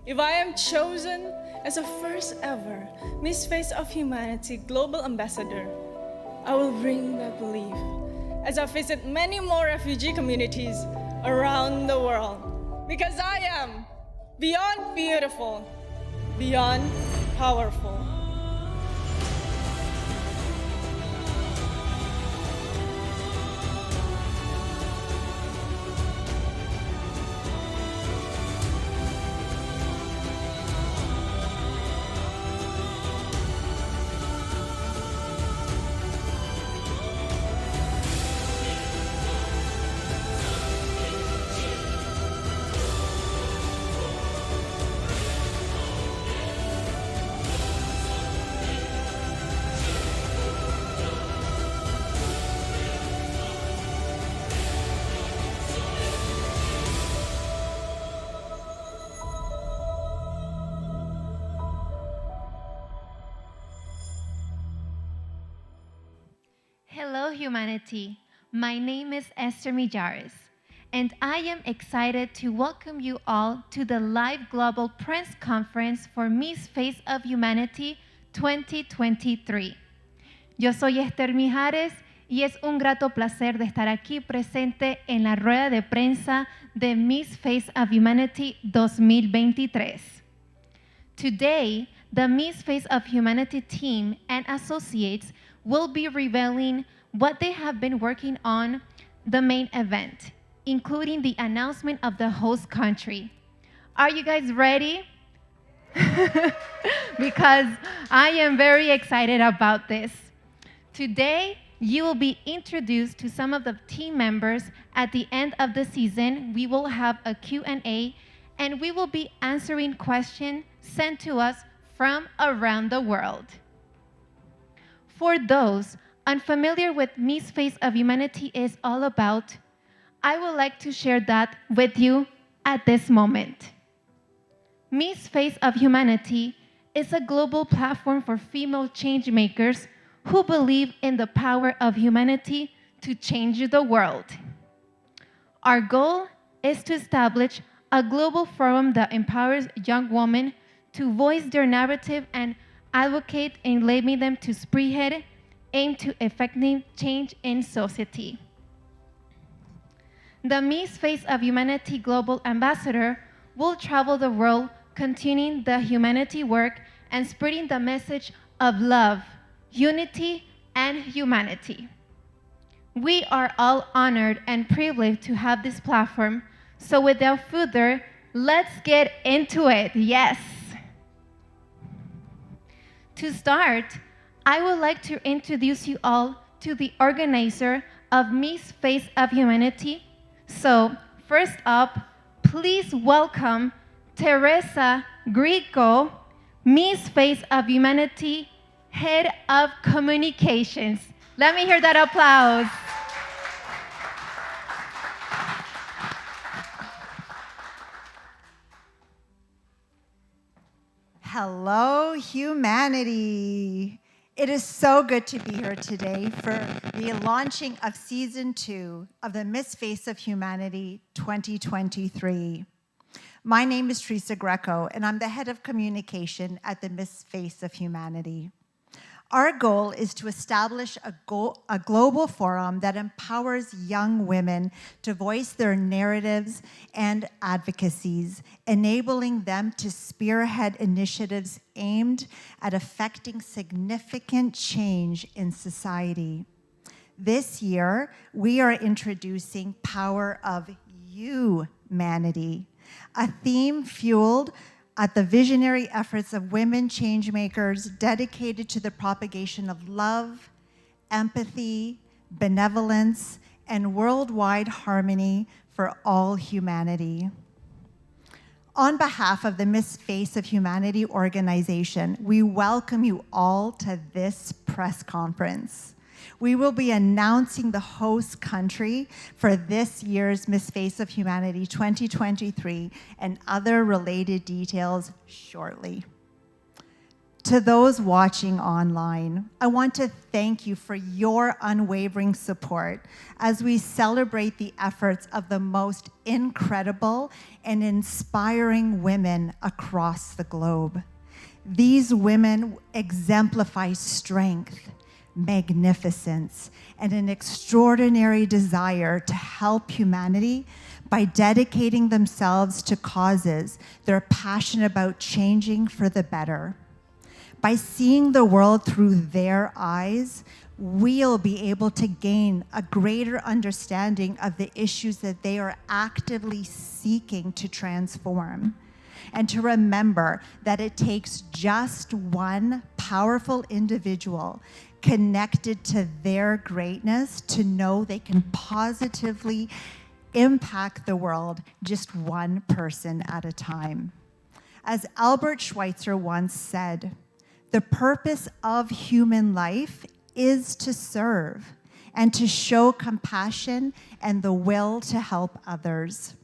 If I am chosen as a first ever Miss Face of Humanity Global Ambassador, I will bring that belief as I visit many more refugee communities around the world. Because I am beyond beautiful, beyond powerful. Hello, humanity. My name is Esther Mijares, and I am excited to welcome you all to the live global press conference for Miss Face of Humanity 2023. Yo soy Esther Mijares y es un grato placer de estar aquí presente en la rueda de prensa de Miss Face of Humanity 2023. Today, the Miss Face of Humanity team and associates will be revealing what they have been working on the main event, including the announcement of the host country. Are you guys ready? Because I am very excited about this. Today, you will be introduced to some of the team members. At the end of the season, we will have a Q&A, and we will be answering questions sent to us from around the world. For those unfamiliar with Miss Face of Humanity is all about, I would like to share that with you at this moment. Miss Face of Humanity is a global platform for female change makers who believe in the power of humanity to change the world. Our goal is to establish a global forum that empowers young women to voice their narrative and advocate enabling them to spearhead, aim to effective change in society. The Miss Face of Humanity Global Ambassador will travel the world continuing the humanity work and spreading the message of love, unity, and humanity. We are all honored and privileged to have this platform, so without further, let's get into it, yes. To start, I would like to introduce you all to the organizer of Miss Face of Humanity. So, first up, please welcome Teresa Grico, Miss Face of Humanity, Head of Communications. Let me hear that applause. Hello, humanity. It is so good to be here today for the launching of Season 2 of the Miss Face of Humanity 2023. My name is Teresa Greco, and I'm the head of communication at the Miss Face of Humanity. Our goal is to establish a global forum that empowers young women to voice their narratives and advocacies, enabling them to spearhead initiatives aimed at affecting significant change in society. This year, we are introducing Power of Humanity, a theme fueled at the visionary efforts of women changemakers dedicated to the propagation of love, empathy, benevolence, and worldwide harmony for all humanity. On behalf of the Miss Face of Humanity organization, we welcome you all to this press conference. We will be announcing the host country for this year's Miss Face of Humanity 2023 and other related details shortly. To those watching online, I want to thank you for your unwavering support as we celebrate the efforts of the most incredible and inspiring women across the globe. These women exemplify strength, magnificence, and an extraordinary desire to help humanity by dedicating themselves to causes they're passionate about changing for the better. By seeing the world through their eyes, we'll be able to gain a greater understanding of the issues that they are actively seeking to transform. And to remember that it takes just one powerful individual connected to their greatness to know they can positively impact the world just one person at a time. As Albert Schweitzer once said, the purpose of human life is to serve and to show compassion and the will to help others.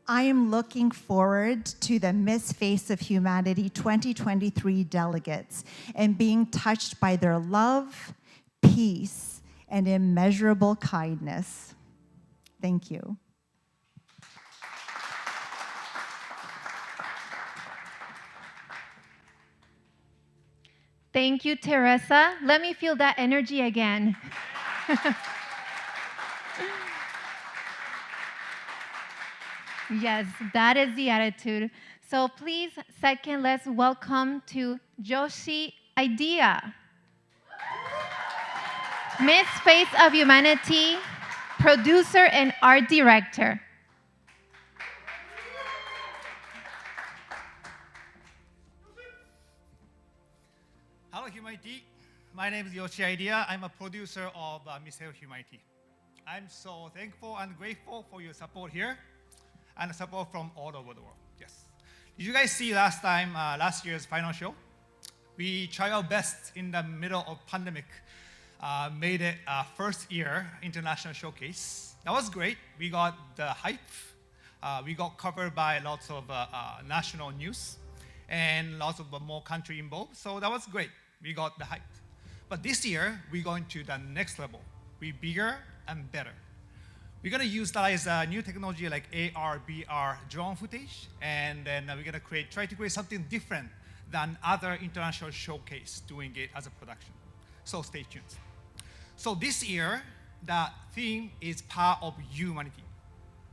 I am looking forward to the Miss Face of Humanity 2023 delegates and being touched by their love, peace, and immeasurable kindness. Thank you. Thank you, Teresa. Let me feel that energy again. Yes, that is the attitude. So please, second, let's welcome to Joshi Idea. Miss Face of Humanity, producer and art director. Hello, Humanity. My name is Yoshi Idea. I'm a producer of Miss Face of Humanity. I'm so thankful and grateful for your support here and support from all over the world. Yes. Did you guys see last year's final show? We tried our best in the middle of pandemic, made it first year international showcase. That was great. We got the hype. We got covered by lots of national news and lots of more country involved. So that was great. We got the hype. But this year, we're going to the next level. We're bigger and better. We're going to utilize new technology like AR, VR, drone footage, and then we're going to try to create something different than other international showcase doing it as a production. So stay tuned. So this year, the theme is Power of Humanity,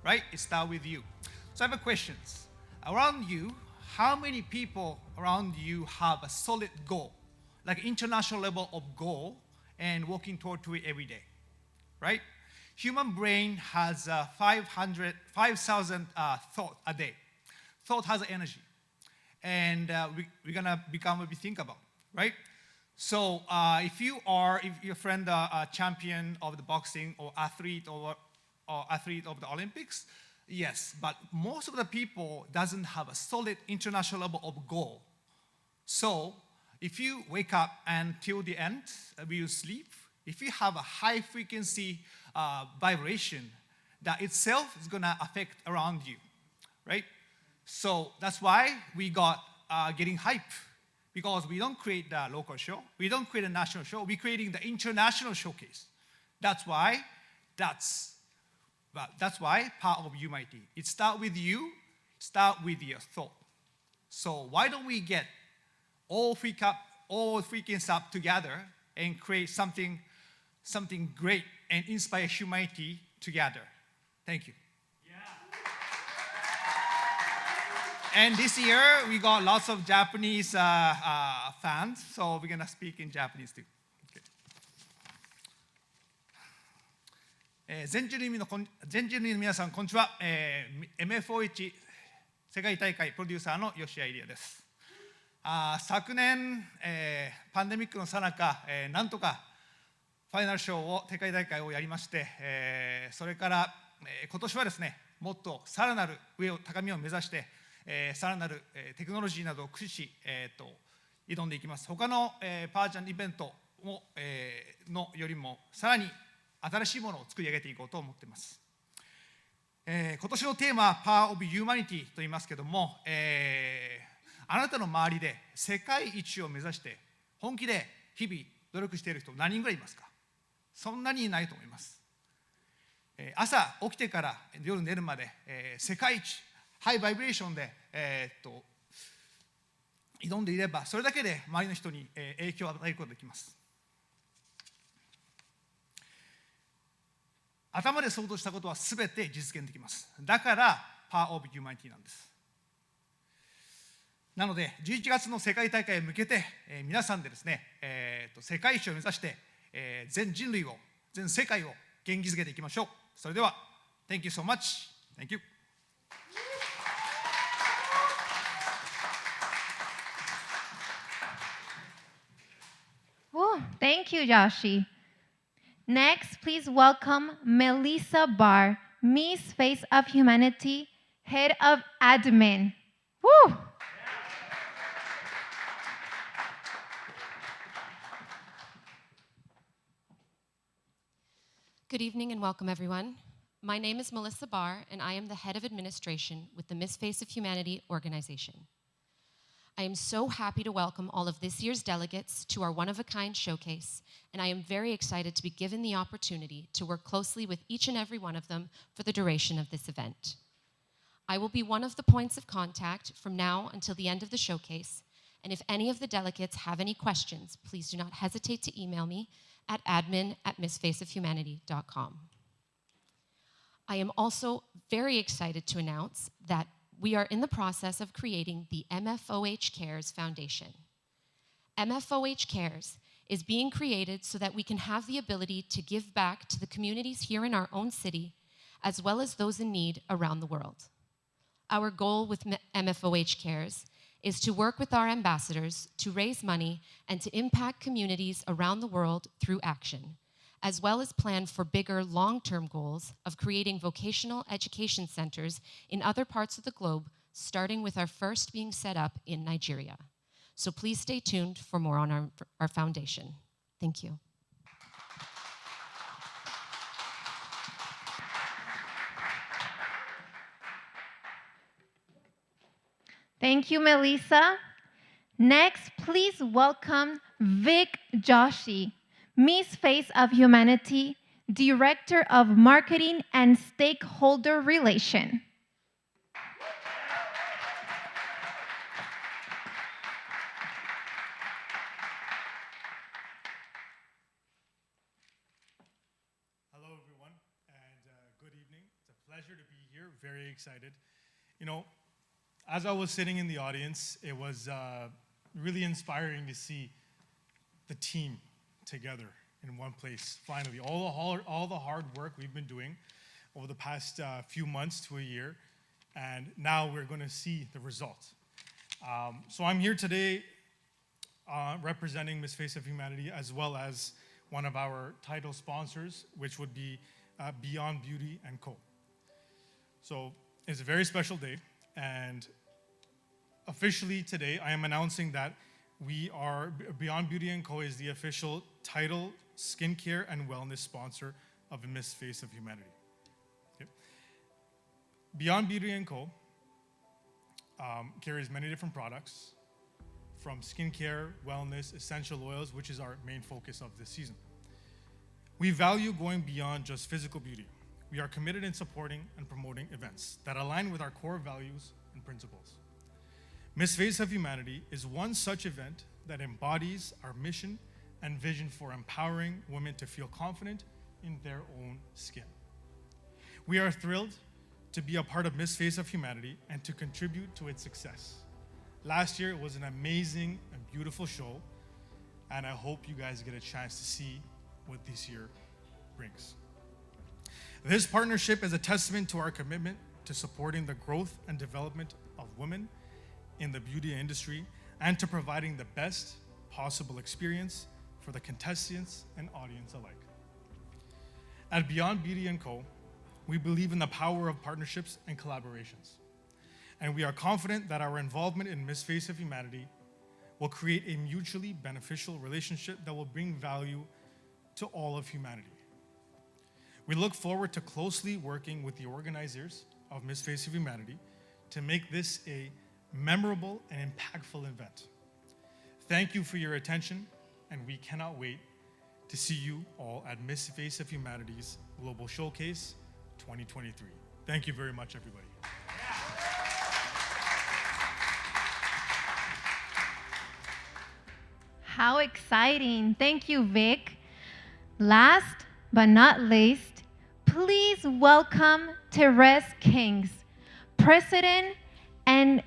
right? It starts with you. So I have a questions. Around you, how many people around you have a solid goal, like international level of goal, and working toward to it every day, right? Human brain has 5,000 thoughts a day. Thought has energy, and we're gonna become what we think about, right? So if your friend a champion of the boxing or athlete of the Olympics, yes, but most of the people doesn't have a solid international level of goal. So if you wake up until the end, you sleep, if you have a high frequency vibration, that itself is gonna affect around you, right? So that's why we got getting hype, because we don't create the local show, we don't create a national show, we're creating the international showcase. That's why Power of Humanity. It starts with you, start with your thought. So why don't we get all frequencies up together and create something great and inspire humanity together. Thank you. Yeah. And this year, we got lots of Japanese fans, so we're going to speak in Japanese too. Okay. 全人類の皆さん、こんにちは。MFOH 世界大会プロデューサーの吉谷入江です。昨年、パンデミックの最中、なんとかファイナルショーを世界大会をやりまして、それから、今年はですね、もっとさらなる高みを目指して、さらなる、テクノロジーなどを駆使し、挑んでいきます。他の、パーチャンイベントも、のよりもさらに新しいものを作り上げていこうと思っています。今年のテーマは Power of Humanity と言いますけども、あなたの周りで世界一を目指して本気で日々努力している人何人ぐらいいますか？そんなにいないと思います。朝起きてから夜寝るまで、世界一ハイバイブレーションで、挑んでいればそれだけで周りの人に影響を与えることができます。頭で想像したことはすべて実現できます。だからパワーオブヒューマニティなんです。なので11月の世界大会へ向けて、皆さんでですね、世界一を目指して、全人類を全世界を元気づけていきましょう。それでは Thank you so much. Thank you. Oh, thank you, Joshi. Next, please welcome Melissa Barr, Miss Face of Humanity, Head of Admin. Woo! Good evening and welcome, everyone. My name is Melissa Barr, and I am the Head of Administration with the Miss Face of Humanity organization. I am so happy to welcome all of this year's delegates to our one-of-a-kind showcase, and I am very excited to be given the opportunity to work closely with each and every one of them for the duration of this event. I will be one of the points of contact from now until the end of the showcase, and if any of the delegates have any questions, please do not hesitate to email me at admin@missfaceofhumanity.com. I am also very excited to announce that we are in the process of creating the MFOH Cares Foundation. MFOH Cares is being created so that we can have the ability to give back to the communities here in our own city, as well as those in need around the world. Our goal with MFOH Cares is to work with our ambassadors to raise money and to impact communities around the world through action, as well as plan for bigger long-term goals of creating vocational education centers in other parts of the globe, starting with our first being set up in Nigeria. So please stay tuned for more on our foundation. Thank you. Thank you, Melissa. Next, please welcome Vic Joshi, Miss Face of Humanity, Director of Marketing and Stakeholder Relation. Hello, everyone, and good evening. It's a pleasure to be here. Very excited. You know, as I was sitting in the audience, it was really inspiring to see the team together in one place. Finally, all the hard work we've been doing over the past few months to a year, and now we're going to see the results. So I'm here today representing Miss Face of Humanity, as well as one of our title sponsors, which would be Beyond Beauty & Co. So it's a very special day, and officially today I am announcing that Beyond Beauty & Co. is the official title skincare and wellness sponsor of Miss Face of Humanity. Okay. Beyond Beauty & Co. Carries many different products, from skincare, wellness, essential oils, which is our main focus of this season. We value going beyond just physical beauty. We are committed in supporting and promoting events that align with our core values and principles. Miss Face of Humanity is one such event that embodies our mission and vision for empowering women to feel confident in their own skin. We are thrilled to be a part of Miss Face of Humanity and to contribute to its success. Last year, it was an amazing and beautiful show, and I hope you guys get a chance to see what this year brings. This partnership is a testament to our commitment to supporting the growth and development of women in the beauty industry and to providing the best possible experience for the contestants and audience alike. At Beyond Beauty & Co., we believe in the power of partnerships and collaborations. And we are confident that our involvement in Miss Face of Humanity will create a mutually beneficial relationship that will bring value to all of humanity. We look forward to closely working with the organizers of Miss Face of Humanity to make this a memorable, and impactful event. Thank you for your attention, and we cannot wait to see you all at Miss Face of Humanity's Global Showcase 2023. Thank you very much, everybody. How exciting. Thank you, Vic. Last but not least, please welcome Therese Kings, President and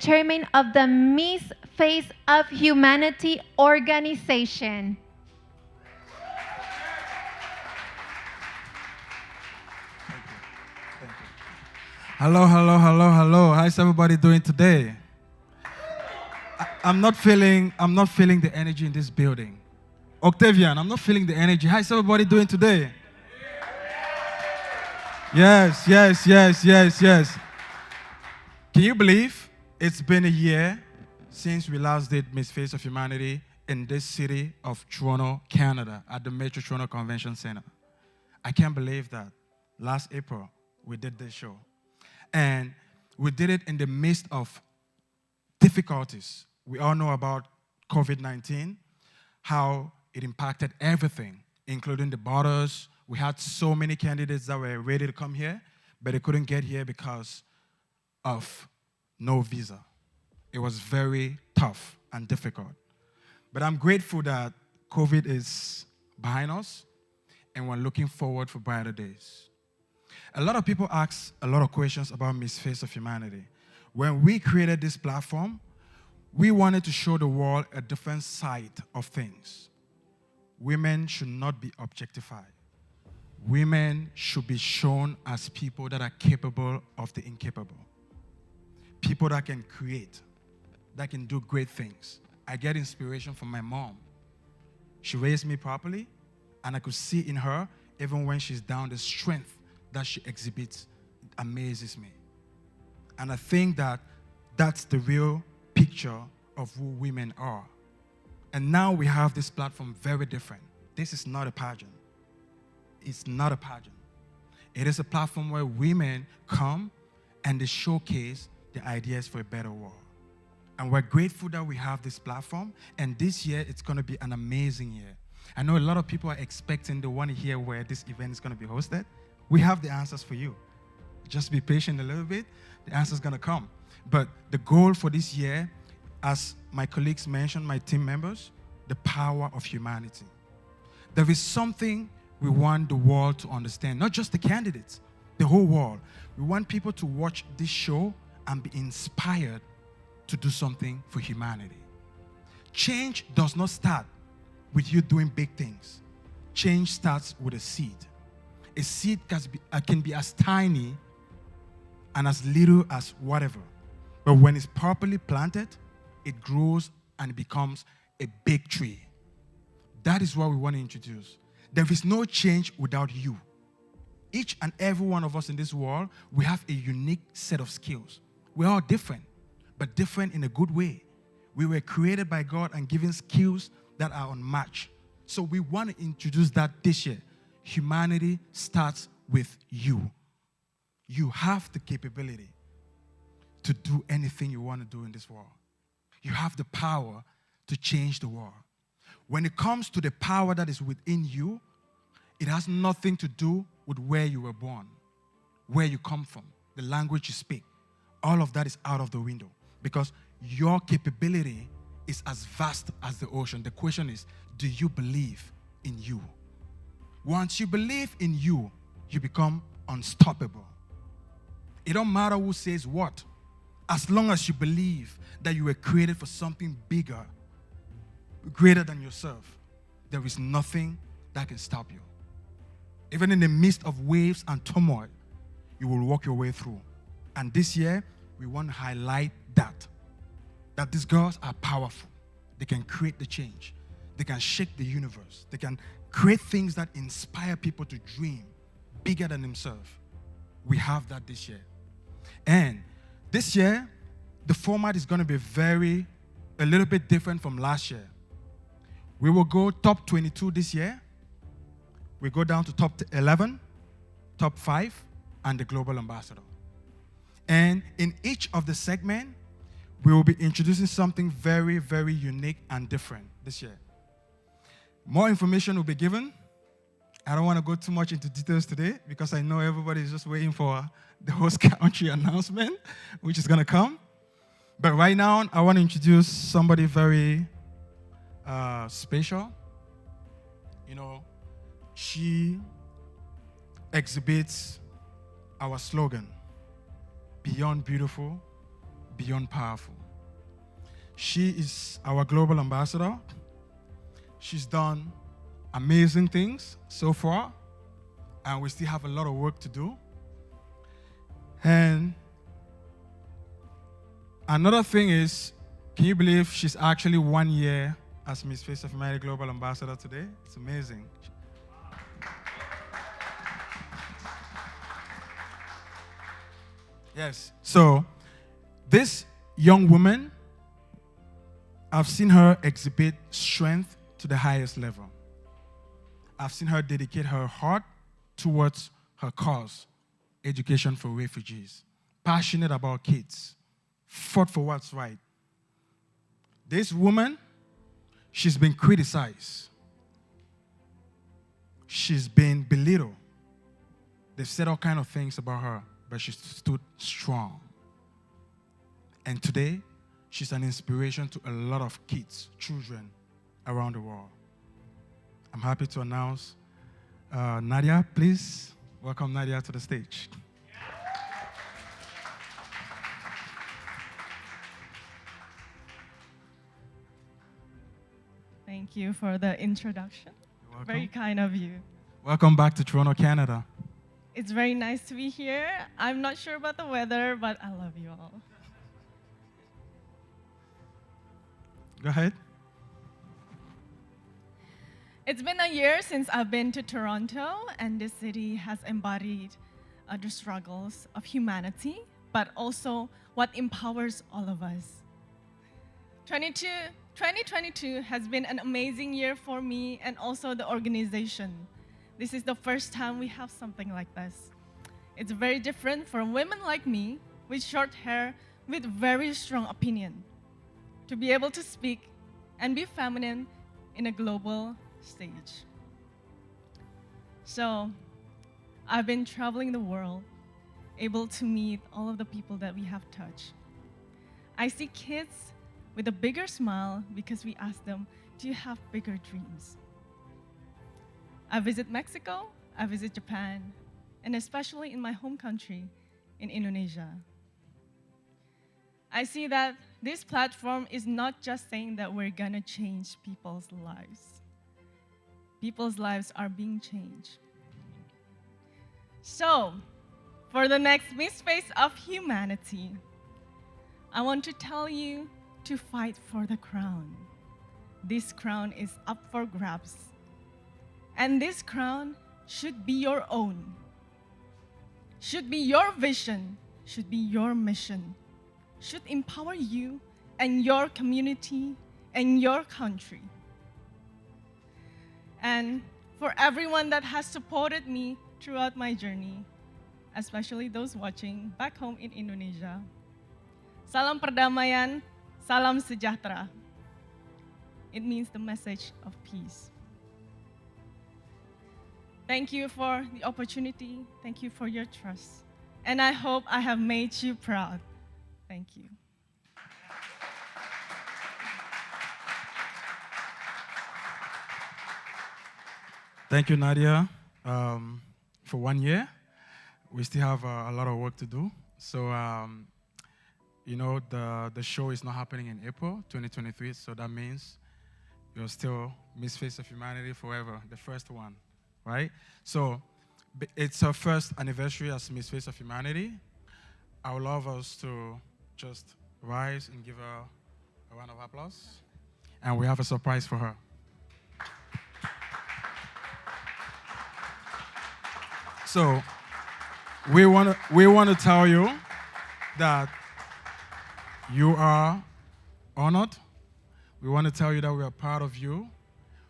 Chairman of the Miss Face of Humanity organization. Hello, hello, hello, hello. How's everybody doing today? I'm not feeling the energy in this building. Octavian, I'm not feeling the energy. How's everybody doing today? Yes, yes, yes, yes, yes. Can you believe it's been a year since we last did Miss Face of Humanity in this city of Toronto, Canada, at the Metro Toronto Convention Center? I can't believe that last April we did this show. And we did it in the midst of difficulties. We all know about COVID-19, how it impacted everything, including the borders. We had so many candidates that were ready to come here, but they couldn't get here because of no visa. It was very tough and difficult. But I'm grateful that COVID is behind us, and we're looking forward for brighter days. A lot of people ask a lot of questions about Miss Face of Humanity. When we created this platform, we wanted to show the world a different side of things. Women should not be objectified. Women should be shown as people that are capable of the incapable. People that can create, that can do great things. I get inspiration from my mom. She raised me properly, and I could see in her, even when she's down, the strength that she exhibits amazes me. And I think that that's the real picture of who women are. And now we have this platform very different. This is not a pageant. It's not a pageant. It is a platform where women come and they showcase the ideas for a better world. And we're grateful that we have this platform. And this year, it's going to be an amazing year. I know a lot of people are expecting, they want to hear where this event is going to be hosted. We have the answers for you. Just be patient a little bit. The answer's going to come. But the goal for this year, as my colleagues mentioned, my team members, the power of humanity. There is something we want the world to understand, not just the candidates, the whole world. We want people to watch this show and be inspired to do something for humanity. Change does not start with you doing big things. Change starts with a seed. A seed can be as tiny and as little as whatever. But when it's properly planted, it grows and it becomes a big tree. That is what we want to introduce. There is no change without you. Each and every one of us in this world, we have a unique set of skills. We're all different, but different in a good way. We were created by God and given skills that are unmatched. So we want to introduce that this year. Humanity starts with you. You have the capability to do anything you want to do in this world. You have the power to change the world. When it comes to the power that is within you, it has nothing to do with where you were born, where you come from, the language you speak. All of that is out of the window because your capability is as vast as the ocean. The question is, do you believe in you? Once you believe in you, you become unstoppable. It don't matter who says what. As long as you believe that you were created for something bigger, greater than yourself, there is nothing that can stop you. Even in the midst of waves and turmoil, you will walk your way through. And this year, we want to highlight that these girls are powerful. They can create the change. They can shake the universe. They can create things that inspire people to dream bigger than themselves. We have that this year. And this year, the format is going to be a little bit different from last year. We will go top 22 this year. We go down to top 11, top 5, and the global ambassador. And in each of the segment, we will be introducing something very, very unique and different this year. More information will be given. I don't want to go too much into details today because I know everybody is just waiting for the host country announcement, which is going to come. But right now, I want to introduce somebody very special. You know, she exhibits our slogan, beyond beautiful, beyond powerful. She is our global ambassador. She's done amazing things so far, and we still have a lot of work to do. And another thing is, can you believe she's actually 1 year as Miss Face of Humanity Global Ambassador today? It's amazing. Yes. So, this young woman, I've seen her exhibit strength to the highest level. I've seen her dedicate her heart towards her cause, education for refugees, passionate about kids, fought for what's right. This woman, she's been criticized. She's been belittled. They've said all kinds of things about her, but she stood strong. And today, she's an inspiration to a lot of kids, children around the world. I'm happy to announce Nadia. Please welcome Nadia to the stage. Thank you for the introduction. You're welcome. Very kind of you. Welcome back to Toronto, Canada. It's very nice to be here. I'm not sure about the weather, but I love you all. Go ahead. It's been a year since I've been to Toronto, and this city has embodied the struggles of humanity, but also what empowers all of us. 2022 has been an amazing year for me and also the organization. This is the first time we have something like this. It's very different for women like me with short hair with very strong opinion to be able to speak and be feminine in a global stage. So I've been traveling the world, able to meet all of the people that we have touched. I see kids with a bigger smile because we ask them, do you have bigger dreams? I visit Mexico, I visit Japan, and especially in my home country, in Indonesia. I see that this platform is not just saying that we're gonna change people's lives. People's lives are being changed. So, for the next Miss Face of Humanity, I want to tell you to fight for the crown. This crown is up for grabs. And this crown should be your own, should be your vision, should be your mission, should empower you and your community and your country. And for everyone that has supported me throughout my journey, especially those watching back home in Indonesia, salam perdamaian, salam sejahtera. It means the message of peace. Thank you for the opportunity. Thank you for your trust. And I hope I have made you proud. Thank you. Thank you, Nadia. For 1 year, we still have a lot of work to do. So, you know, the show is not happening in April 2023, so that means you're still Miss Face of Humanity forever, the first one, right? So, it's her first anniversary as Miss Face of Humanity. I would love us to just rise and give her a round of applause. And we have a surprise for her. So, we want to tell you that you are honored. We want to tell you that we are proud of you.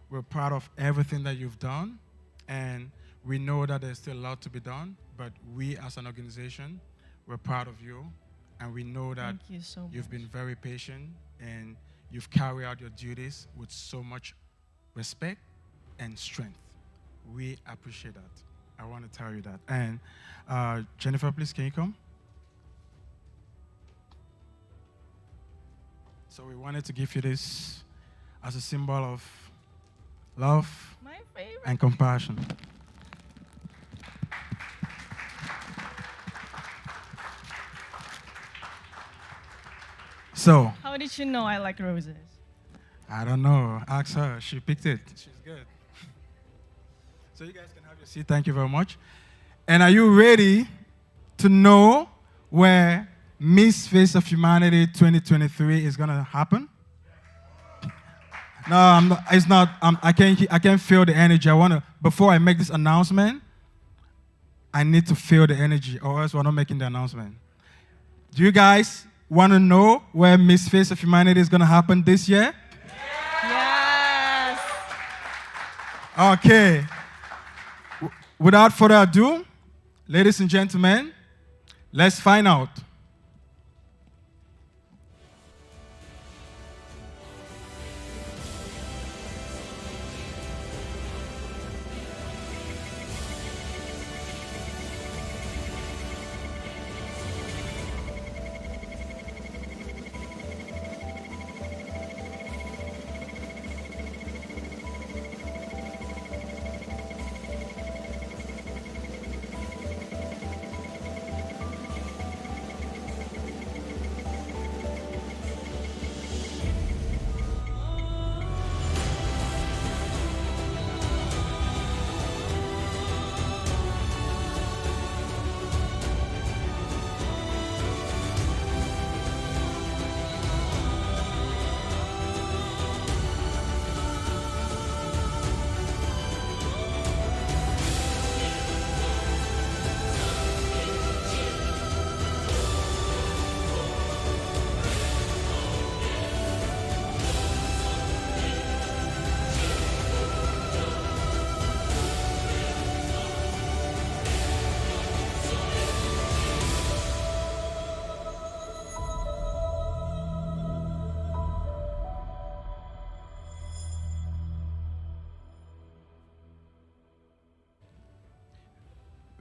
We're proud of everything that you've done. And we know that there's still a lot to be done. But we as an organization, We're proud of you, and we know that Thank you so you've much. been very patient and you've carried out your duties with so much respect and strength. We appreciate that. I want to tell you that. And Jennifer, please, can you come? So we wanted to give you this as a symbol of love My favorite. and compassion. So, How did you know I like roses? I don't know. Ask her. She picked it. She's good. So you guys can have your seat. Thank you very much. And are you ready to know where Miss Face of Humanity 2023 is going to happen? No, I'm not, it's not. I can't feel the energy. I want to, before I make this announcement, I need to feel the energy, or else we're not making the announcement. Do you guys want to know where Miss Face of Humanity is going to happen this year? Yes. Okay. Without further ado, ladies and gentlemen, let's find out.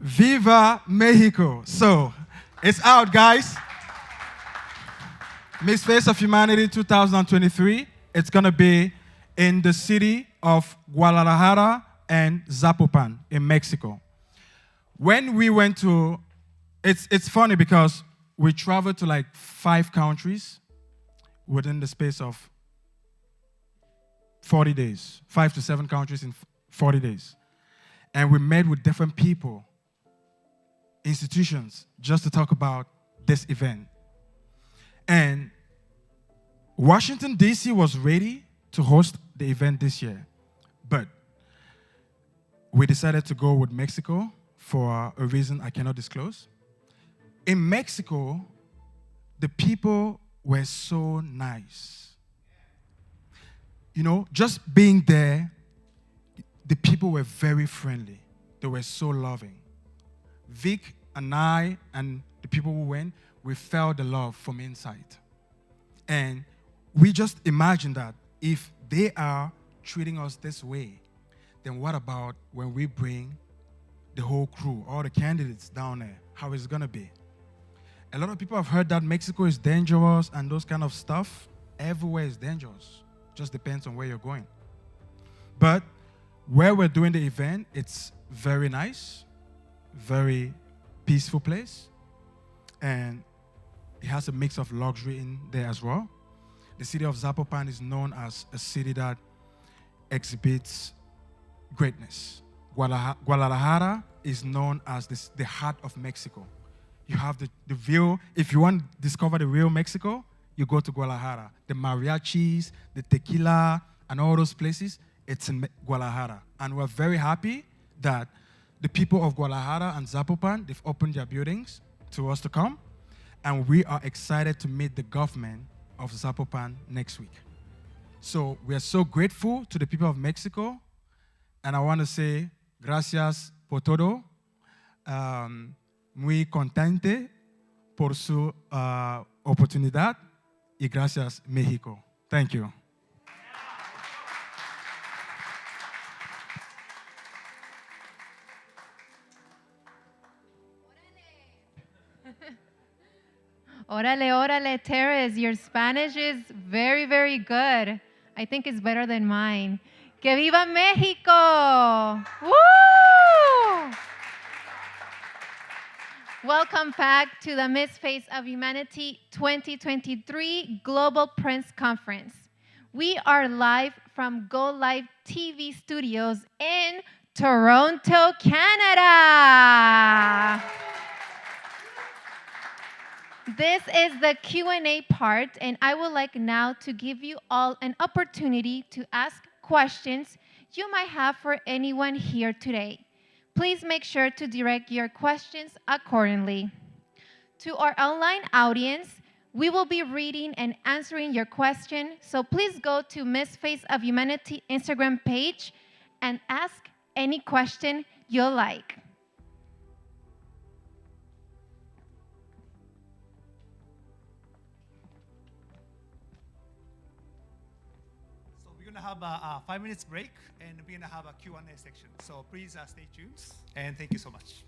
Viva Mexico. So, it's out, guys. Miss Face of Humanity 2023. It's going to be in the city of Guadalajara and Zapopan in Mexico. When we went to, it's funny because we traveled to like 5 countries within the space of 40 days, 5 to 7 countries in 40 days. And we met with different people, institutions, just to talk about this event. And Washington, D.C. was ready to host the event this year, but we decided to go with Mexico for a reason I cannot disclose. In Mexico, the people were so nice. You know, just being there, the people were very friendly. They were so loving. Vic and I and the people who went, we felt the love from inside. And we just imagined that if they are treating us this way, then what about when we bring the whole crew, all the candidates down there? How is it going to be? A lot of people have heard that Mexico is dangerous and those kind of stuff. Everywhere is dangerous. Just depends on where you're going. But where we're doing the event, it's very nice, very peaceful place, and it has a mix of luxury in there as well. The city of Zapopan is known as a city that exhibits greatness. Guadalajara is known as the heart of Mexico. You have the real, if you want to discover the real Mexico, you go to Guadalajara. The mariachis, the tequila, and all those places, it's in Guadalajara. And we're very happy that the people of Guadalajara and Zapopan, they've opened their buildings to us to come. And we are excited to meet the government of Zapopan next week. So we are so grateful to the people of Mexico. And I want to say, gracias por todo. Muy contente por su oportunidad y gracias, México. Thank you. Órale, órale, Teres, your Spanish is very, very good. I think it's better than mine. ¡Que viva México! Woo! Welcome back to the Miss Face of Humanity 2023 Global Prince Conference. We are live from Go Live TV studios in Toronto, Canada. This is the Q&A part, and I would like now to give you all an opportunity to ask questions you might have for anyone here today. Please make sure to direct your questions accordingly. To our online audience, we will be reading and answering your question, so please go to Miss Face of Humanity Instagram page and ask any question you like. We're going to have a 5 minutes break, and we're going to have a Q&A section. So please stay tuned, and thank you so much.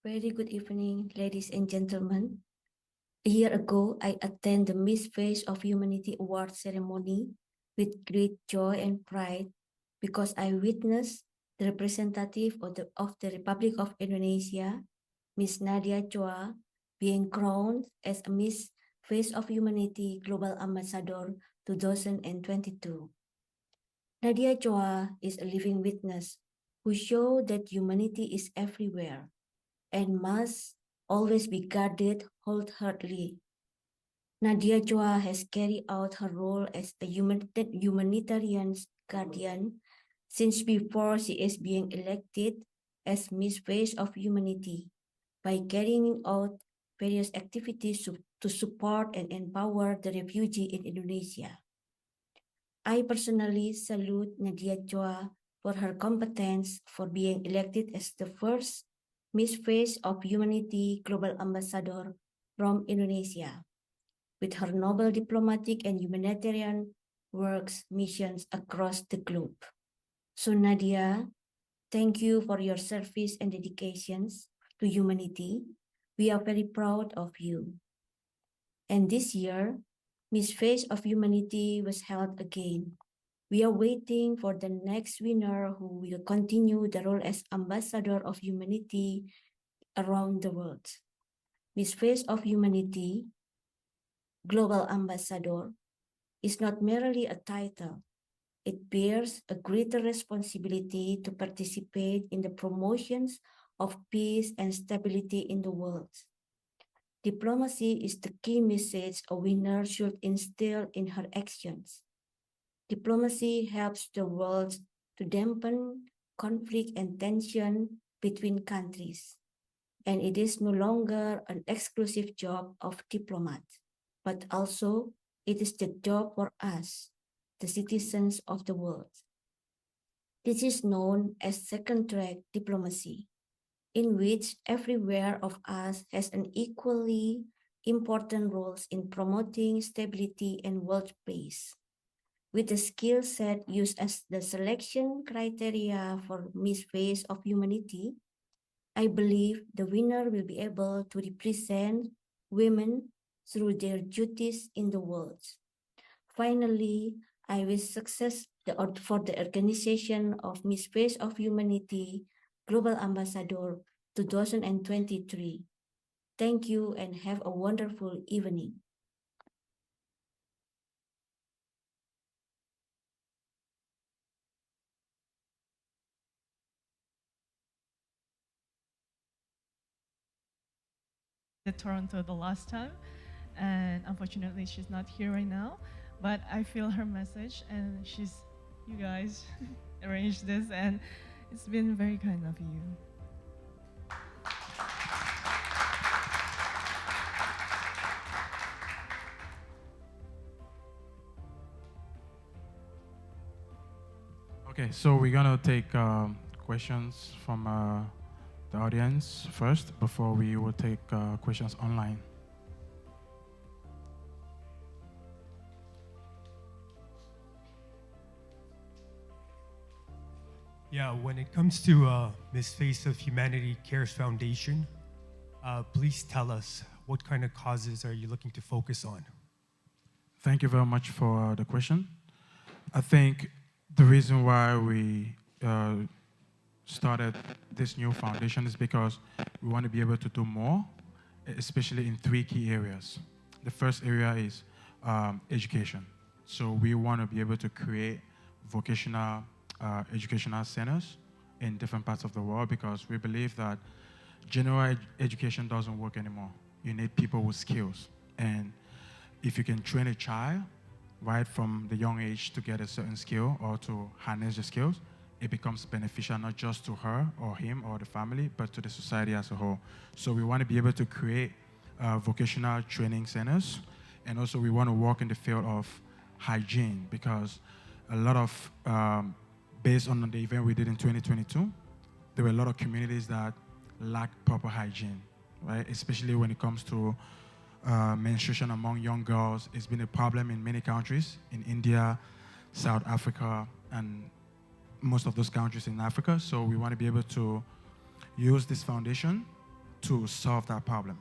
Very good evening, ladies and gentlemen. A year ago, I attended the Miss Face of Humanity Award ceremony with great joy and pride because I witnessed the representative of the Republic of Indonesia, Miss Nadia Chua, being crowned as a Miss Face of Humanity Global Ambassador 2022. Nadia Chua is a living witness who showed that humanity is everywhere and must always be guarded wholeheartedly. Nadia Chua has carried out her role as a humanitarian guardian since before she is being elected as Miss Face of Humanity by carrying out various activities to support and empower the refugee in Indonesia. I personally salute Nadia Chua for her competence for being elected as the first Miss Face of Humanity Global Ambassador from Indonesia, with her noble diplomatic and humanitarian works missions across the globe. So Nadia, thank you for your service and dedications to humanity. We are very proud of you. And this year, Miss Face of Humanity was held again. We are waiting for the next winner who will continue the role as Ambassador of Humanity around the world. Miss Face of Humanity, Global Ambassador, is not merely a title. It bears a greater responsibility to participate in the promotions of peace and stability in the world. Diplomacy is the key message a winner should instill in her actions. Diplomacy helps the world to dampen conflict and tension between countries. And it is no longer an exclusive job of diplomats, but also it is the job for us, the citizens of the world. This is known as second-track diplomacy, in which everywhere of us has an equally important roles in promoting stability and world peace. With the skill set used as the selection criteria for Miss Face of Humanity, I believe the winner will be able to represent women through their duties in the world. Finally, I wish success for the organization of Miss Face of Humanity Global Ambassador 2023. Thank you and have a wonderful evening. Toronto the last time, and unfortunately she's not here right now, but I feel her message, and you guys arranged this, and it's been very kind of you. Okay, so we're gonna take questions from the audience first before we will take questions online. Yeah, when it comes to Miss Face of Humanity Cares Foundation, please tell us what kind of causes are you looking to focus on? Thank you very much for the question. I think the reason why we started this new foundation is because we want to be able to do more, especially in 3 key areas. The first area is education. So we want to be able to create vocational educational centers in different parts of the world, because we believe that general education doesn't work anymore. You need people with skills. And if you can train a child right from the young age to get a certain skill or to harness the skills, it becomes beneficial not just to her or him or the family, but to the society as a whole. So we want to be able to create vocational training centers. And also we want to work in the field of hygiene, because a lot of, based on the event we did in 2022, there were a lot of communities that lack proper hygiene, right? Especially when it comes to menstruation among young girls. It's been a problem in many countries, in India, South Africa, and most of those countries in Africa. So we want to be able to use this foundation to solve that problem.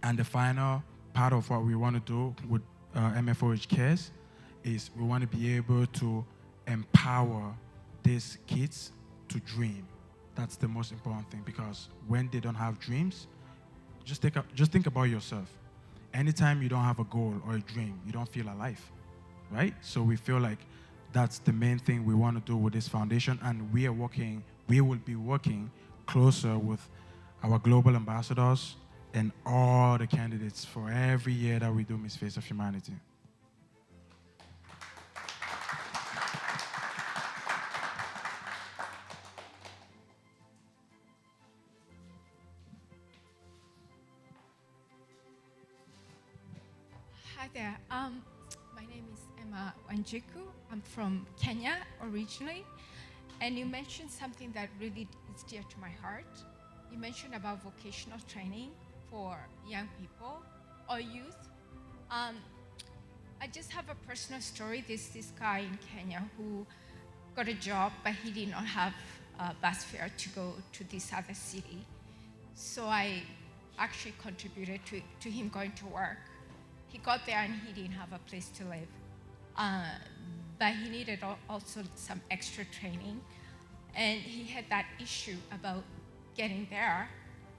And the final part of what we want to do with MFOH Cares is we want to be able to empower these kids to dream. That's the most important thing, because when they don't have dreams, just think about yourself. Anytime you don't have a goal or a dream, you don't feel alive, right? So we feel like that's the main thing we want to do with this foundation, and we will be working closer with our global ambassadors and all the candidates for every year that we do Miss Face of Humanity. Hi there. My name is Emma Wanjiku. I'm from Kenya originally. And you mentioned something that really is dear to my heart. You mentioned about vocational training for young people or youth. I just have a personal story. There's this guy in Kenya who got a job, but he did not have a bus fare to go to this other city. So I actually contributed to him going to work. He got there and he didn't have a place to live. But he needed also some extra training. And he had that issue about getting there.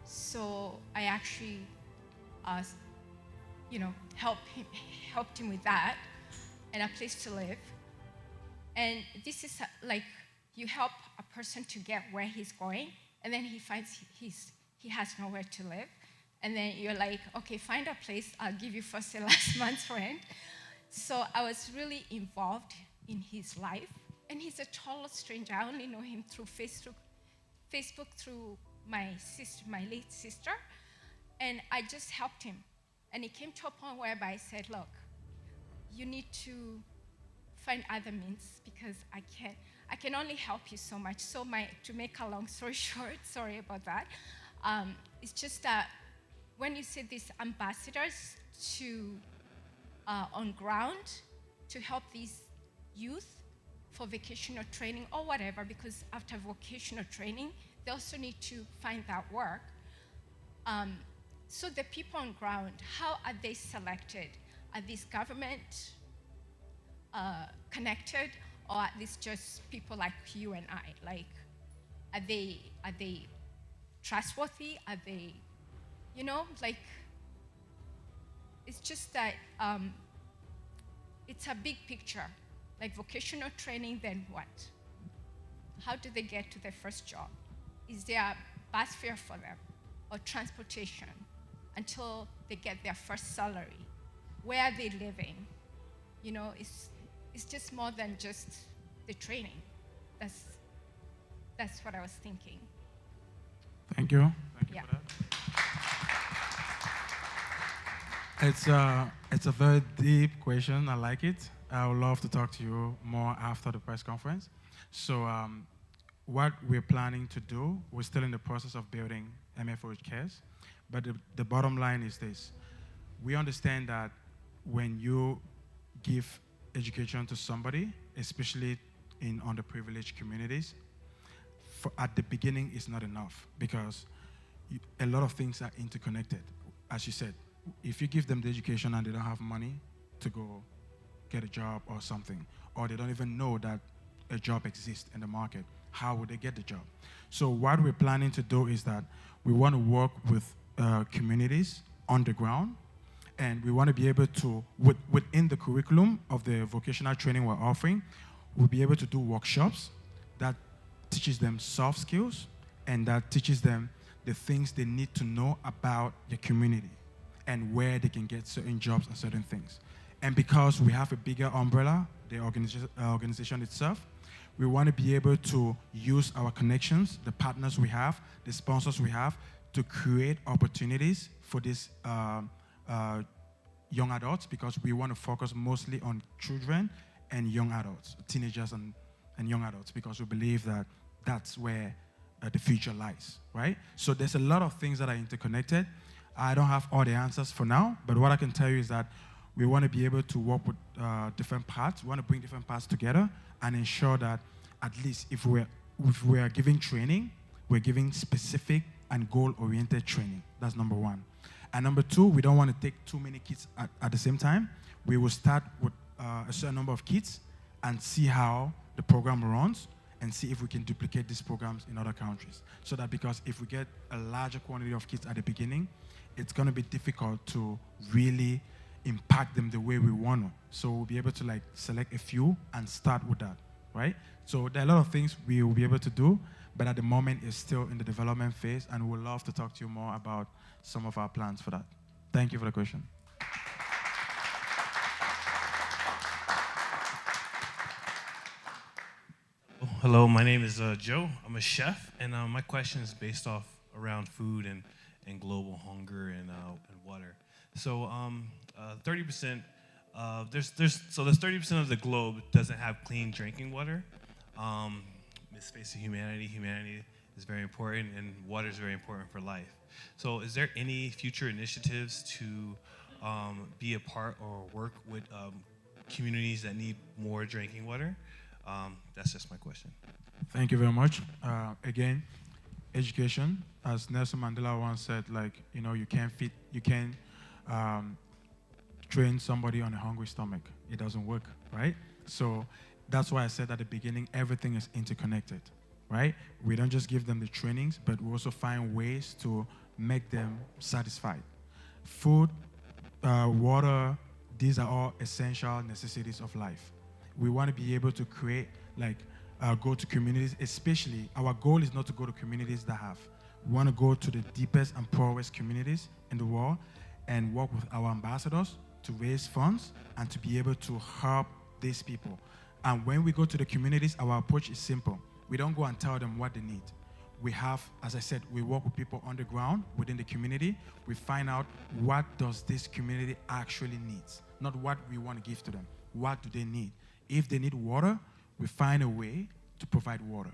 So I actually, helped him with that and a place to live. And this is like you help a person to get where he's going, and then he finds he has nowhere to live. And then you're like, okay, find a place, I'll give you first and last month's rent. So I was really involved in his life. And he's a total stranger. I only know him through Facebook through my late sister. And I just helped him. And it came to a point whereby I said, look, you need to find other means because I can only help you so much. So to make a long story short, sorry about that, it's just that when you see these ambassadors on ground to help these youth for vocational training or whatever, because after vocational training, they also need to find that work. So the people on ground, how are they selected? Are these government connected, or are these just people like you and I? Like, are they trustworthy? Are they, it's just that it's a big picture. Like vocational training, then what? How do they get to their first job? Is there a bus fare for them or transportation until they get their first salary? Where are they living? It's just more than just the training. That's what I was thinking. Thank you. Thank you Yeah. for that. It's a very deep question. I like it. I would love to talk to you more after the press conference. So what we're planning to do, we're still in the process of building MFOH Cares, but the bottom line is this. We understand that when you give education to somebody, especially in underprivileged communities, at the beginning it's not enough because a lot of things are interconnected. As you said, if you give them the education and they don't have money to go get a job or something, or they don't even know that a job exists in the market, how would they get the job? So what we're planning to do is that we want to work with communities on the ground, and we want to be able to, within the curriculum of the vocational training we're offering, we'll be able to do workshops that teaches them soft skills and that teaches them the things they need to know about the community and where they can get certain jobs and certain things. And because we have a bigger umbrella, the organization itself, we want to be able to use our connections, the partners we have, the sponsors we have, to create opportunities for these young adults, because we want to focus mostly on children and young adults, teenagers and young adults, because we believe that that's where the future lies, right? So there's a lot of things that are interconnected. I don't have all the answers for now, but what I can tell you is that we want to be able to work with different parts. We want to bring different parts together and ensure that at least if we're giving training, we're giving specific and goal-oriented training. That's number one. And number two, we don't want to take too many kids at the same time. We will start with a certain number of kids and see how the program runs and see if we can duplicate these programs in other countries. So that because if we get a larger quantity of kids at the beginning, it's going to be difficult to really impact them the way we want to. So we'll be able to like select a few and start with that, right? So there are a lot of things we will be able to do, but at the moment it's still in the development phase, and we'd love to talk to you more about some of our plans for that. Thank you for the question. Hello, my name is Joe. I'm a chef, and my question is based off around food and global hunger and water. So 30%, there's 30% of the globe doesn't have clean drinking water. Miss Face of Humanity, humanity is very important, and water is very important for life. So is there any future initiatives to be a part or work with communities that need more drinking water? That's just my question. Thank you very much. Again, education, as Nelson Mandela once said, like, you know, you can't train somebody on a hungry stomach. It doesn't work, right? So that's why I said at the beginning, everything is interconnected, right? We don't just give them the trainings, but we also find ways to make them satisfied. Food, water, these are all essential necessities of life. We want to be able to create, like, go to communities, especially, our goal is not to go to communities that have. We want to go to the deepest and poorest communities in the world and work with our ambassadors to raise funds and to be able to help these people. And when we go to the communities, our approach is simple. We don't go and tell them what they need. We have, as I said, we work with people on the ground within the community. We find out what does this community actually needs, not what we want to give to them. What do they need? If they need water, we find a way to provide water.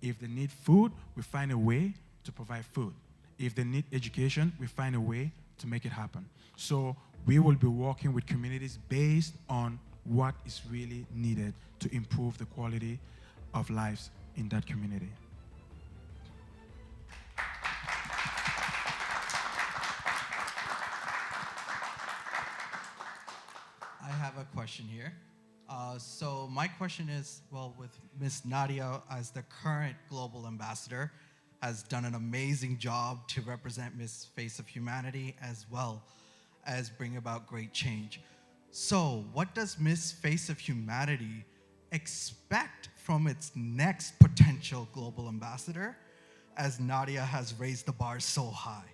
If they need food, we find a way to provide food. If they need education, we find a way to make it happen. So we will be working with communities based on what is really needed to improve the quality of lives in that community. I have a question here. So my question is, well, with Ms. Nadia as the current global ambassador, has done an amazing job to represent Miss Face of Humanity as well as bring about great change. So what does Miss Face of Humanity expect from its next potential global ambassador, as Nadia has raised the bar so high?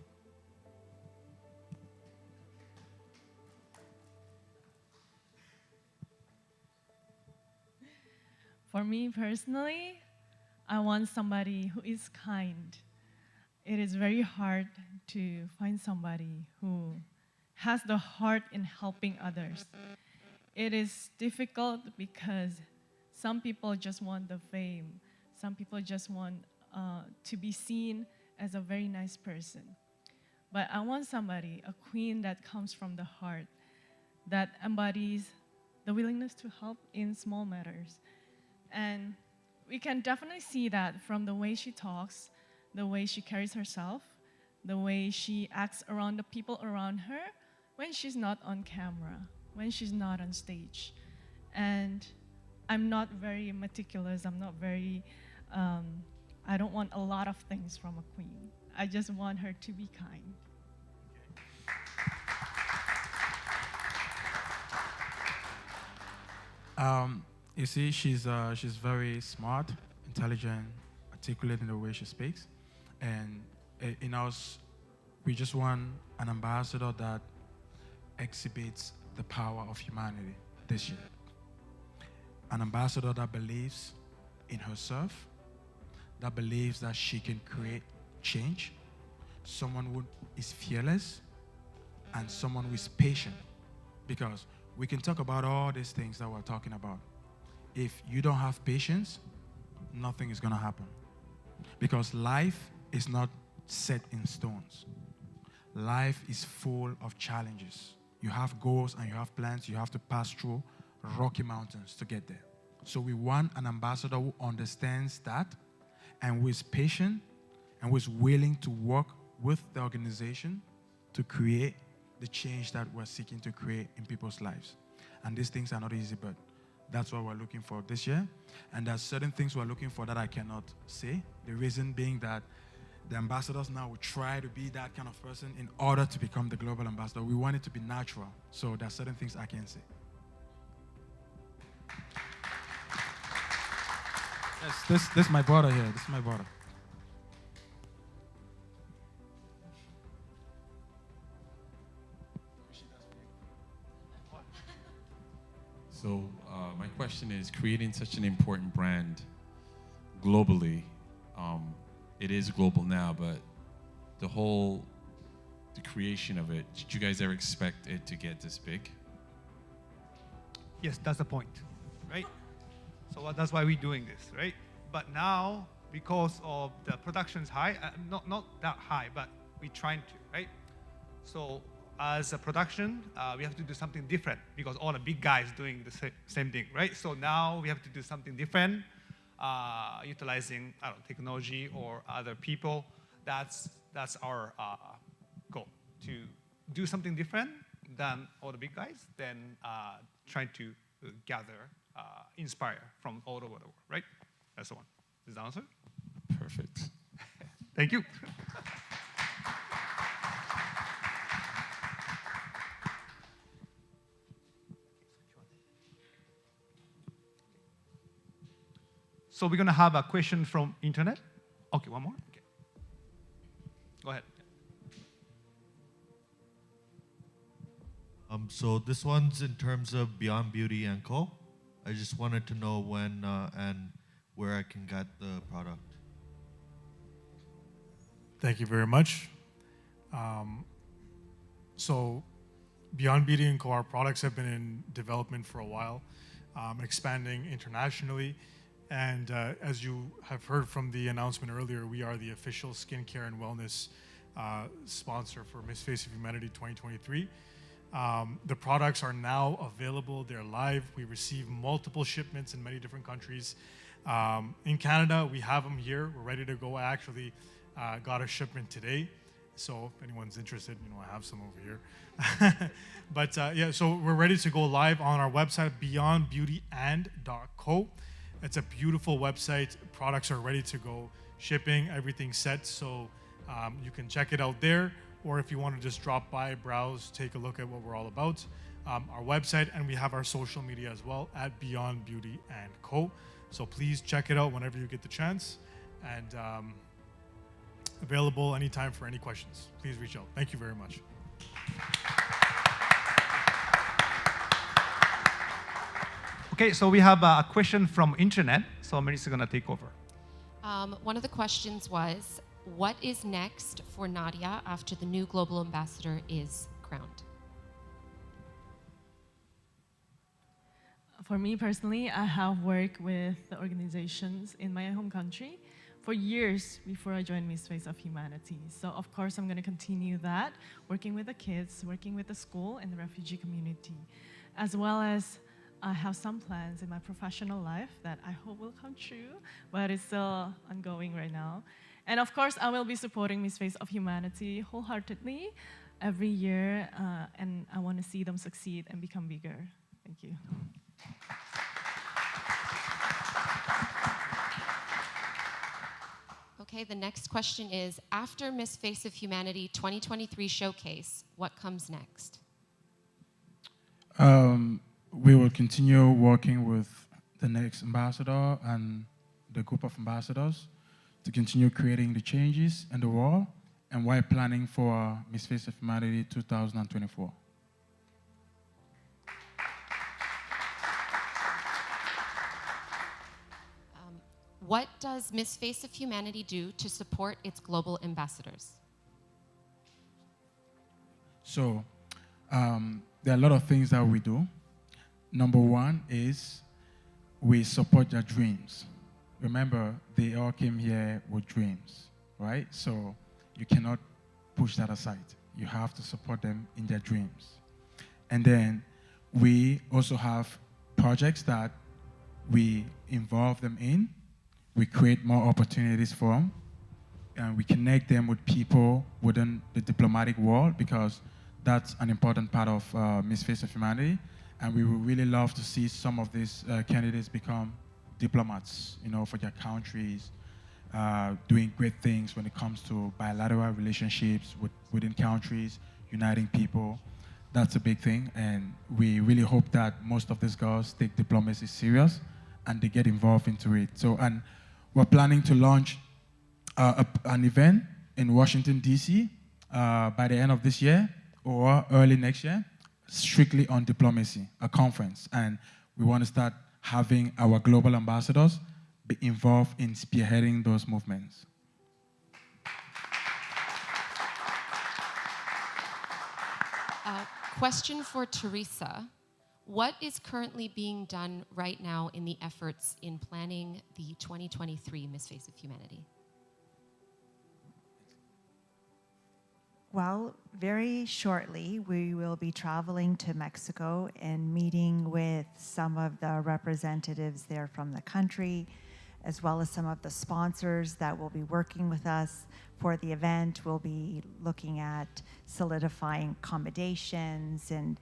For me personally, I want somebody who is kind. It is very hard to find somebody who has the heart in helping others. It is difficult because some people just want the fame. Some people just want to be seen as a very nice person. But I want somebody, a queen that comes from the heart, that embodies the willingness to help in small matters. And we can definitely see that from the way she talks, the way she carries herself, the way she acts around the people around her when she's not on camera, when she's not on stage. And I'm not very meticulous, I'm not very, I don't want a lot of things from a queen. I just want her to be kind. You see, she's very smart, intelligent, articulate in the way she speaks. And in us, we just want an ambassador that exhibits the power of humanity this year. An ambassador that believes in herself, that believes that she can create change, someone who is fearless, and someone who is patient. Because we can talk about all these things that we're talking about. If you don't have patience, nothing is going to happen. Because life is not set in stones. Life is full of challenges. You have goals and you have plans. You have to pass through rocky mountains to get there. So we want an ambassador who understands that and who is patient and who is willing to work with the organization to create the change that we're seeking to create in people's lives. And these things are not easy, but that's what we're looking for this year. And there's certain things we're looking for that I cannot say. The reason being that the ambassadors now will try to be that kind of person in order to become the global ambassador. We want it to be natural. So there are certain things I can't say. Yes, this is my brother here. This is my brother. So my question is, creating such an important brand globally, it is global now, but the creation of it, did you guys ever expect it to get this big? Yes, that's the point, right? So that's why we're doing this, right? But now, because of the production's high, not that high, but we're trying to, right? So as a production, we have to do something different because all the big guys doing the same thing, right? So now we have to do something different, utilizing technology or other people. That's our goal, to do something different than all the big guys, then trying to gather, inspire from all over the world, right? That's the one. Is the answer? Perfect. Thank you. So we're going to have a question from internet. Okay, one more. Okay. Go ahead. So this one's in terms of Beyond Beauty & Co. I just wanted to know when and where I can get the product. Thank you very much. So Beyond Beauty & Co., our products have been in development for a while, expanding internationally. And as you have heard from the announcement earlier, we are the official skincare and wellness sponsor for Miss Face of Humanity 2023. The products are now available. They're live. We receive multiple shipments in many different countries. In Canada, we have them here. We're ready to go. I actually got a shipment today. So if anyone's interested, I have some over here. But yeah, so we're ready to go live on our website, beyondbeautyand.co. It's a beautiful website. Products are ready to go. Shipping, everything's set. So you can check it out there. Or if you want to just drop by, browse, take a look at what we're all about. Our website, and we have our social media as well at Beyond Beauty & Co. So please check it out whenever you get the chance. And available anytime for any questions. Please reach out. Thank you very much. Okay, so we have a question from internet. So Melissa is going to take over. One of the questions was, what is next for Nadia after the new global ambassador is crowned? For me personally, I have worked with the organizations in my home country for years before I joined Miss Face of Humanity. So of course, I'm going to continue that, working with the kids, working with the school and the refugee community, as well as I have some plans in my professional life that I hope will come true, but it's still ongoing right now. And of course, I will be supporting Miss Face of Humanity wholeheartedly every year, and I want to see them succeed and become bigger. Thank you. Okay, the next question is, after Miss Face of Humanity 2023 showcase, what comes next? We will continue working with the next ambassador and the group of ambassadors to continue creating the changes in the world, and while planning for Miss Face of Humanity 2024. What does Miss Face of Humanity do to support its global ambassadors? So there are a lot of things that we do. Number one is we support their dreams. Remember, they all came here with dreams, right? So you cannot push that aside. You have to support them in their dreams. And then we also have projects that we involve them in. We create more opportunities for them. and we connect them with people within the diplomatic world, because that's an important part of Miss Face of Humanity. And we would really love to see some of these candidates become diplomats, for their countries, doing great things when it comes to bilateral relationships within countries, uniting people. That's a big thing, and we really hope that most of these girls take diplomacy serious and they get involved into it. So, and we're planning to launch an event in Washington, D.C. By the end of this year or early next year, strictly on diplomacy, a conference. And we want to start having our global ambassadors be involved in spearheading those movements. Question for Teresa. What is currently being done right now in the efforts in planning the 2023 Miss Face of Humanity? Well, very shortly, we will be traveling to Mexico and meeting with some of the representatives there from the country, as well as some of the sponsors that will be working with us for the event. We'll be looking at solidifying accommodations and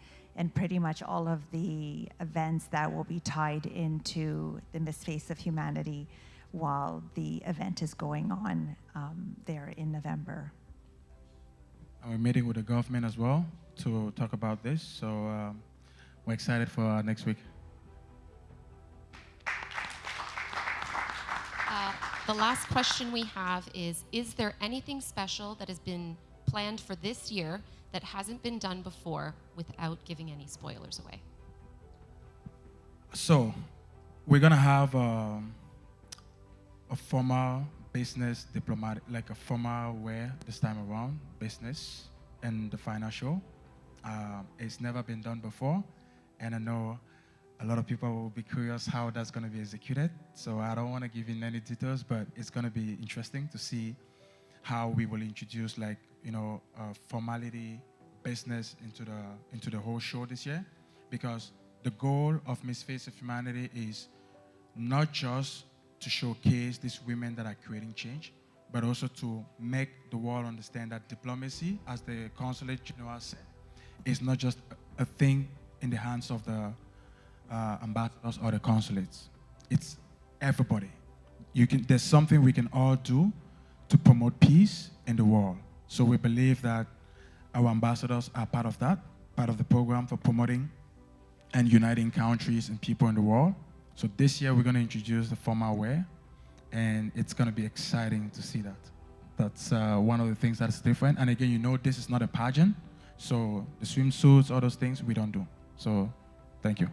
pretty much all of the events that will be tied into the Miss Face of Humanity while the event is going on there in November. We're meeting with the government as well to talk about this, so we're excited for next week. The last question we have is there anything special that has been planned for this year that hasn't been done before, without giving any spoilers away? So, we're gonna have a formal business diplomatic, like a formal wear this time around, business, and the final show. It's never been done before, and I know a lot of people will be curious how that's going to be executed. So I don't want to give you any details, but it's going to be interesting to see how we will introduce, like, formality, business into the whole show this year, because the goal of Miss Face of Humanity is not just to showcase these women that are creating change, but also to make the world understand that diplomacy, as the Consulate General said, is not just a thing in the hands of the ambassadors or the consulates. It's everybody. There's something we can all do to promote peace in the world. So we believe that our ambassadors are part of that, part of the program for promoting and uniting countries and people in the world. So this year we're going to introduce the formal wear, and it's going to be exciting to see that. That's one of the things that's different. And again, this is not a pageant, so the swimsuits, all those things, we don't do. So thank you.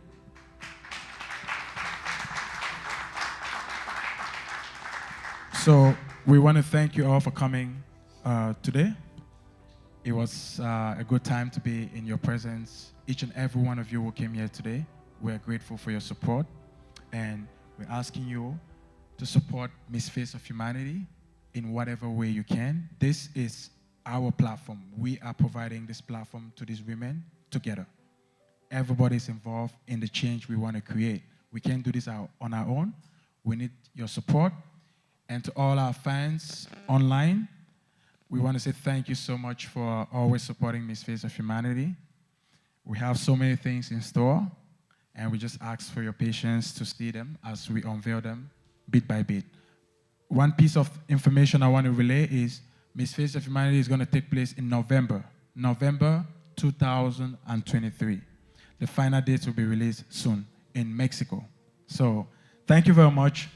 So we want to thank you all for coming today. It was a good time to be in your presence. Each and every one of you who came here today, we're grateful for your support, and we're asking you to support Miss Face of Humanity in whatever way you can. This is our platform. We are providing this platform to these women together. Everybody's involved in the change we want to create. We can't do this on our own. We need your support. And to all our fans online, we want to say thank you so much for always supporting Miss Face of Humanity. We have so many things in store, and we just ask for your patience to see them as we unveil them bit by bit. One piece of information I want to relay is Miss Face of Humanity is going to take place in November 2023. The final dates will be released soon in Mexico. So thank you very much.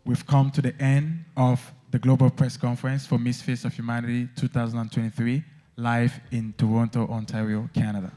We've come to the end of the Global Press Conference for Miss Face of Humanity 2023, live in Toronto, Ontario, Canada.